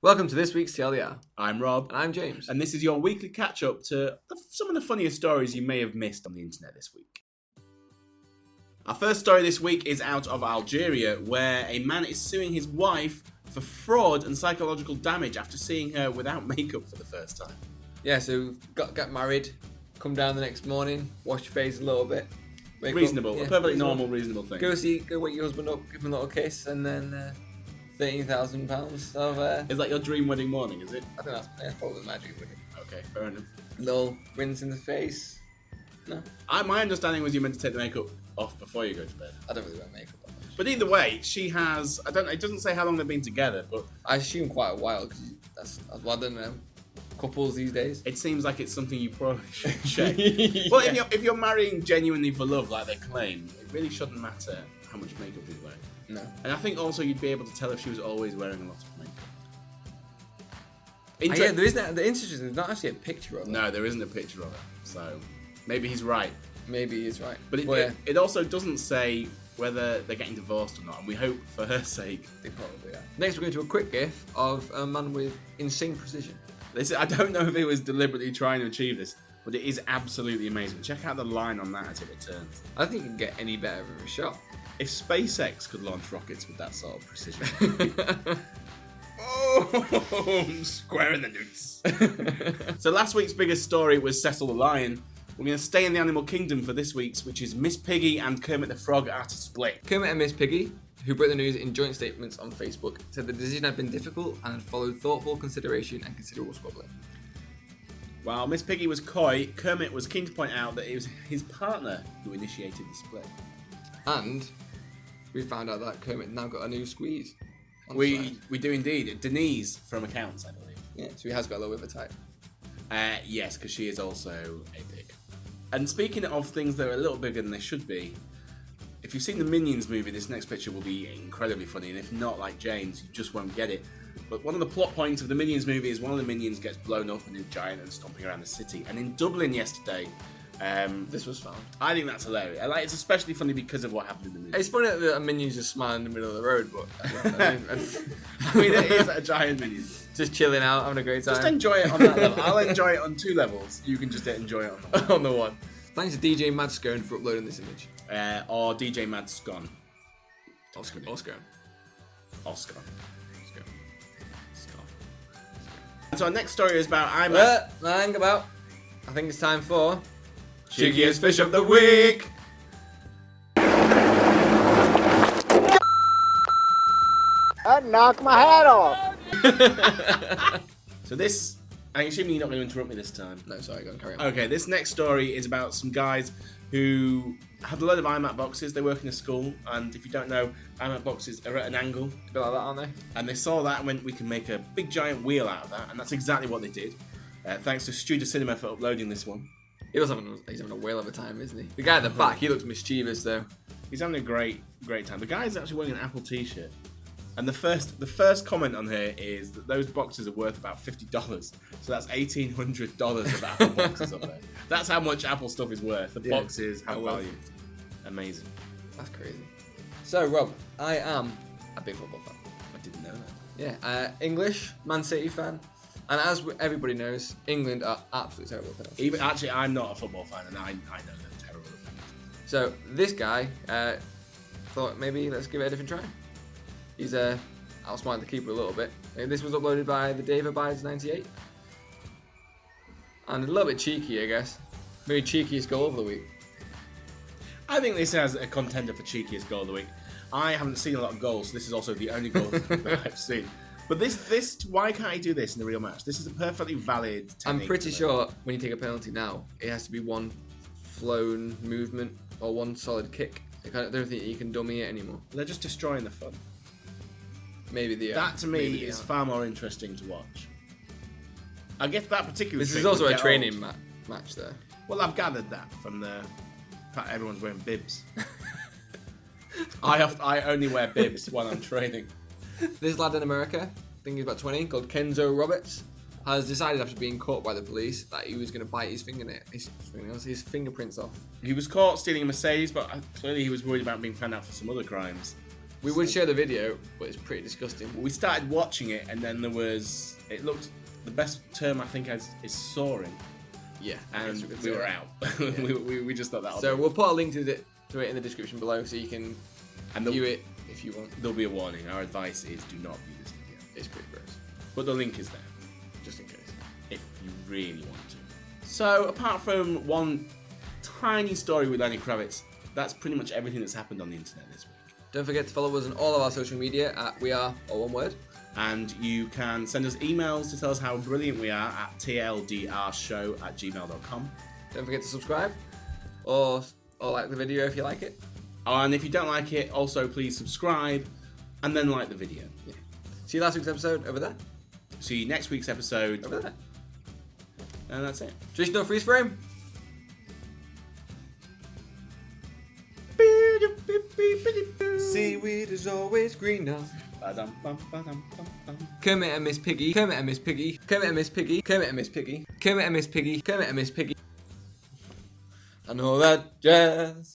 Welcome to this week's TLDR. I'm Rob. And I'm James. And this is your weekly catch-up to some of the funniest stories you may have missed on the internet this week. Our first story this week is out of Algeria, where a man is suing his wife for fraud and psychological damage after seeing her without makeup for the first time. Yeah, so got married, come down the next morning, wash your face a little bit. Reasonable, a perfectly normal, reasonable thing. Go wake your husband up, give him a little kiss, and then £13,000 of... Is that your dream wedding morning, is it? I think that's probably my dream wedding. Okay, fair enough. Little rinse in the face. No? My understanding was you meant to take the makeup off before you go to bed. I don't really wear makeup that much. But either way, she has... it doesn't say how long they've been together, but... I assume quite a while, because I don't know. Couples these days. It seems like it's something you probably should check. Well, Yeah. if you're marrying genuinely for love, like they claim, it really shouldn't matter how much makeup she's wearing. No. And I think also you'd be able to tell if she was always wearing a lot of makeup. Yeah, there isn't. The interesting, there's not actually a picture of her. No, there isn't a picture of her, so maybe he's right. Maybe he's right. But it also doesn't say whether they're getting divorced or not, and we hope for her sake They probably are. Next, we're going to a quick gif of a man with insane precision. I don't know if he was deliberately trying to achieve this, but it is absolutely amazing. Check out the line on that as it returns. I don't think you can get any better of a shot. If SpaceX could launch rockets with that sort of precision. Boom! Square in the nuts. So last week's biggest story was Cecil the Lion. We're going to stay in the animal kingdom for this week's, which is Miss Piggy and Kermit the Frog are to split. Kermit and Miss Piggy, who broke the news in joint statements on Facebook, said the decision had been difficult and had followed thoughtful consideration and considerable squabbling. While Miss Piggy was coy, Kermit was keen to point out that it was his partner who initiated the split. And we found out that Kermit now got a new squeeze. We do indeed. Denise from Accounts, I believe. Yeah, so he has got a little bit of a type. Yes, because she is also a pig. And speaking of things that are a little bigger than they should be, if you've seen the Minions movie, this next picture will be incredibly funny, and if not, like James, you just won't get it. But one of the plot points of the Minions movie is one of the Minions gets blown up and is giant and stomping around the city. And in Dublin yesterday, This was found. I think that's hilarious. It's especially funny because of what happened in the movie. It's funny that a minion's just smiling in the middle of the road, but I mean, it is a giant Minion. just chilling out, having a great time. Just enjoy it on that level. I'll enjoy it on two levels. You can just enjoy it on the one. On the one. Thanks to DJ Madscone for uploading this image. Or DJ Mad Scone. Oscar. Oscar. So our next story is about IMac. Hang about. I think it's time for Cheekiest Fish of the Week. I'd knock my hat off. So this, I'm assuming you're not going to interrupt me this time. No, sorry, go on, carry on. Okay, this next story is about some guys who had a load of IMac boxes. They work in a school, and if you don't know, IMac boxes are at an angle. A bit like that, aren't they? And they saw that and went, we can make a big giant wheel out of that, and that's exactly what they did. Thanks to Studio Cinema for uploading this one. He's having a whale of a time, isn't he? The guy at the back, he looks mischievous though. He's having a great time. The guy's actually wearing an Apple t-shirt. And the first comment on here is that those boxes are worth about $50. So that's $1,800 of Apple boxes up there. That's how much Apple stuff is worth. The boxes have value. Amazing. That's crazy. So, Rob, I am a big football fan. I didn't know that. Yeah, English, Man City fan. And as everybody knows, England are absolutely terrible at penalties. Actually, I'm not a football fan, and I know they're terrible at penalties. So, this guy thought maybe let's give it a different try. He's outsmarted the keeper a little bit. This was uploaded by the Dave Abides 98. And a little bit cheeky, I guess. Maybe cheekiest goal of the week. I think this has a contender for cheekiest goal of the week. I haven't seen a lot of goals, so this is also the only goal that I've seen. But this, why can't he do this in the real match? This is a perfectly valid technique. I'm pretty sure when you take a penalty now, it has to be one flown movement or one solid kick. I don't think you can dummy it anymore. They're just destroying the fun. Maybe the that to me is far more interesting to watch. I guess that particular. This is also a training match there. Well, I've gathered that from the fact everyone's wearing bibs. I only wear bibs when I'm training. This lad in America, I think he's about 20, called Kenzo Roberts, has decided after being caught by the police that he was going to bite his fingerprints off. He was caught stealing a Mercedes, but clearly he was worried about being found out for some other crimes. We would share the video, but it's pretty disgusting. We started watching it, and then it looked, the best term I think is soaring. Yeah. And we were out. Yeah. we just thought that. So we'll put a link to it in the description below, so you can view it if you want. There'll be a warning. Our advice is do not view this video. It's pretty gross. But the link is there, Just in case. if you really want to. So apart from one tiny story with Lenny Kravitz, that's pretty much everything that's happened on the internet this week. Don't forget to follow us on all of our social media at weare, all one word. And you can send us emails to tell us how brilliant we are at tldrshow@gmail.com. Don't forget to subscribe or like the video if you like it. And if you don't like it, also please subscribe and then like the video. Yeah. See you last week's episode over there. See you next week's episode. Over there. And that's it. Traditional freeze frame. Seaweed is always greener. Kermit and Miss Piggy. Kermit and Miss Piggy. Kermit and Miss Piggy. Kermit and Miss Piggy. Kermit and Miss Piggy. Kermit and Miss Piggy. I know that jazz.